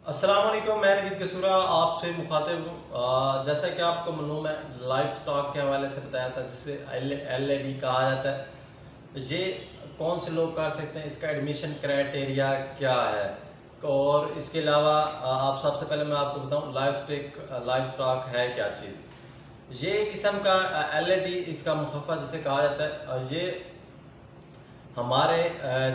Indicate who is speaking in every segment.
Speaker 1: अस्सलाम वालेकुम, मैं नवीद कसूरा आपसे मुखातिब हूँ। जैसा कि आपको मालूम है, लाइफ स्टॉक के हवाले से बताया था जिसे LLD कहा जाता है। ये कौन से लोग कर सकते हैं, इसका एडमिशन क्राइटेरिया क्या है, और इसके अलावा आप सबसे पहले मैं आपको बताऊँ लाइफ स्टॉक है क्या चीज़। ये किस्म का LLD इसका मुखफ़ा जिसे कहा जाता है, ये हमारे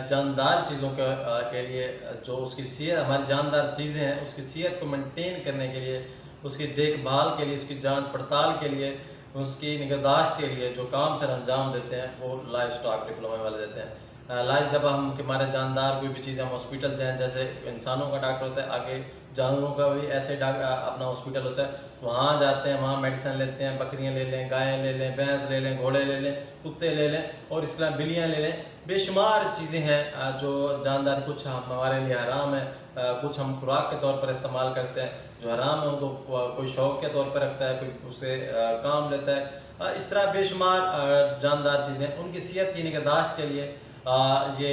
Speaker 1: जानदार चीज़ों के लिए जो उसकी सेहत, हमारी जानदार चीज़ें हैं उसकी सेहत को मेंटेन करने के लिए, उसकी देखभाल के लिए, उसकी जांच पड़ताल के लिए, उसकी निगहदाश्त के लिए जो काम सर अंजाम देते हैं वो लाइफ स्टॉक डिप्लोमा वाले देते हैं। लाइफ जब हम हमारे जानदार कोई भी चीज़, हम हॉस्पिटल जाएँ, जैसे इंसानों का डॉक्टर होता है, आगे जानवरों का भी ऐसे अपना हॉस्पिटल होता है, वहाँ जाते हैं, वहाँ मेडिसिन लेते हैं, बकरियाँ ले लें, गायें ले लें, भैंस ले लें, घोड़े ले लें, कुत्ते ले लें, और इसके अलावा बिल्लियाँ ले लें। बेशुमार चीज़ें हैं जो जानदार, कुछ हमारे लिए हराम है, कुछ हम खुराक के तौर पर इस्तेमाल करते हैं, जो हराम है उनको कोई शौक के तौर पर रखता है, कोई उसे काम लेता है। इस तरह बेशुमार जानदार चीज़ें, उनकी सेहत की निगहदाश्त के लिए ये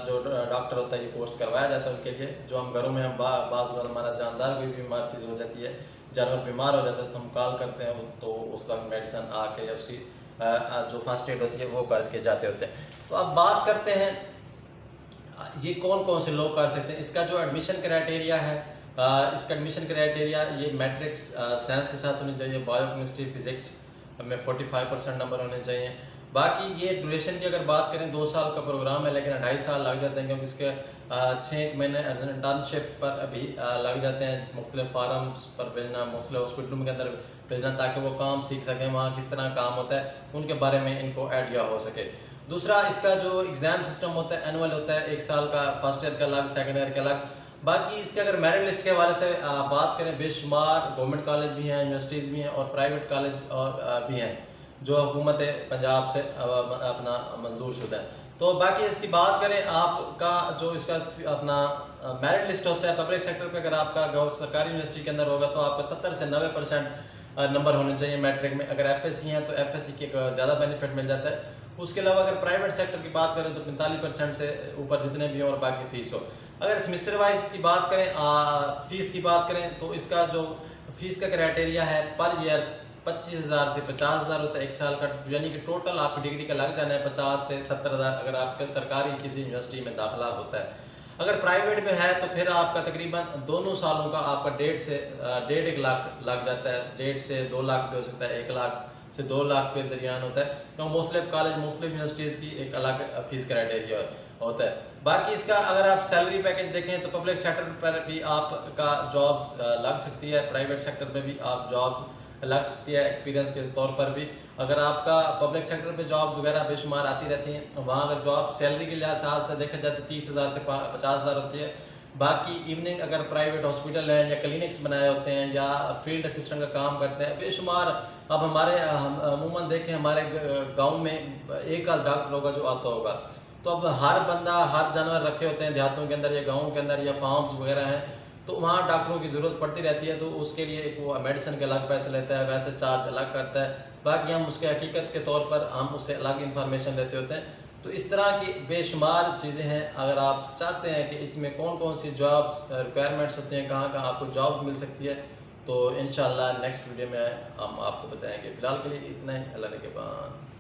Speaker 1: जो डॉक्टर होता है ये कोर्स करवाया जाता है उनके लिए। जो हम घरों में हम बाज़ हमारा जानदार कोई बीमार चीज़ हो जाती है, जानवर बीमार हो जाता है, तो हम कॉल करते हैं, तो उस वक्त मेडिसिन आके या उसकी जो फर्स्ट एड होती है वो करके जाते होते हैं। तो अब बात करते हैं ये कौन कौन से लोग कर सकते हैं। इसका जो एडमिशन क्राइटेरिया है, इसका एडमिशन क्राइटेरिया ये मैट्रिक्स साइंस के साथ होनी चाहिए, बायो केमिस्ट्री फिज़िक्स में 45% नंबर होने चाहिए। बाकी ये ड्यूरेशन की अगर बात करें, 2 साल का प्रोग्राम है, लेकिन 2.5 साल लग जाते हैं, क्योंकि इसके 6 महीने इंटर्नशिप पर अभी लग जाते हैं, मुख्तलिफ फार्म्स पर भेजना, मुख्तलिफ हॉस्पिटलों के अंदर भेजना, ताकि वो काम सीख सकें, वहाँ किस तरह काम होता है उनके बारे में इनको आइडिया हो सके। दूसरा, इसका जो एग्ज़ाम सिस्टम होता है एनुअल होता है, 1 साल का, फर्स्ट ईयर का अलग, सेकेंड ईयर का अलग। बाकी इसके अगर मेरिट लिस्ट के हवाले से बात करें, बेशुमार गवर्नमेंट कॉलेज भी हैं, यूनिवर्सिटीज़ भी हैं, और प्राइवेट कॉलेज और भी हैं जो हुकूमत पंजाब से अपना मंजूर शुदा है। तो बाकी इसकी बात करें, आपका जो इसका अपना मेरिट लिस्ट होता है पब्लिक सेक्टर पे, अगर आपका सरकारी यूनिवर्सिटी के अंदर होगा तो आपका 70 से 90% नंबर होने चाहिए मैट्रिक में। अगर FSC हैं तो FSC के ज़्यादा बेनिफिट मिल जाता है। उसके अलावा अगर प्राइवेट सेक्टर की बात करें तो 45% से ऊपर जितने भी हों, और बाकी फ़ीस हो। अगर सेमेस्टर वाइज की बात करें, फ़ीस की बात करें, तो इसका जो फ़ीस का क्राइटेरिया है पर ईयर 25,000 से 50,000 होता है 1 साल का, यानी कि टोटल आपकी डिग्री का लग जाना है 50 से 70,000 अगर आपके सरकारी किसी यूनिवर्सिटी में दाखिला होता है। अगर प्राइवेट में है तो फिर आपका तकरीबन दोनों सालों का आपका 1.5 लाख लग जाता है, 1.5 से 2 लाख भी हो सकता है, 1 लाख से 2 लाख के दरमियान होता है, तो मुख्तलिफ कॉलेज, मुख्तलिफ यूनिवर्सिटीज़ की एक अलग फ़ीस क्राइटेरिया होता है। बाकी इसका अगर आप सैलरी पैकेज देखें तो पब्लिक सेक्टर पर भी आपका जॉब्स लग सकती है, प्राइवेट सेक्टर में भी आप जॉब्स लग सकती है एक्सपीरियंस के तौर पर भी। अगर आपका पब्लिक सेक्टर पे जॉब्स वगैरह बेशुमार आती रहती हैं, तो वहाँ अगर जॉब सैलरी के लिहाज से देखा जाए तो 30,000 से 50,000 होती है। बाकी इवनिंग अगर प्राइवेट हॉस्पिटल हैं या क्लिनिक्स बनाए होते हैं या फील्ड असिस्टेंट का काम करते हैं, बेशुमार। अब हमारे हम अमूमन देखें, हमारे गाँव में एक आध डॉक्टर होगा जो आता होगा, तो अब हर बंदा, हर जानवर रखे होते हैं देहातों के अंदर या गाँव के अंदर या फार्म्स वगैरह हैं, तो वहाँ डॉक्टरों की ज़रूरत पड़ती रहती है, तो उसके लिए एक वो मेडिसिन के अलग पैसे लेता है, वैसे चार्ज अलग करता है। बाकी हम उसके हकीकत के तौर पर हम उससे अलग इंफॉर्मेशन लेते होते हैं। तो इस तरह की बेशुमार चीज़ें हैं। अगर आप चाहते हैं कि इसमें कौन कौन सी जॉब्स रिक्वायरमेंट्स होती हैं, कहाँ कहाँ आपको जॉब मिल सकती है, तो इंशाल्लाह नेक्स्ट वीडियो में हम आपको बताएंगे। फ़िलहाल के लिए इतना ही। अल्लाह ने के बाद।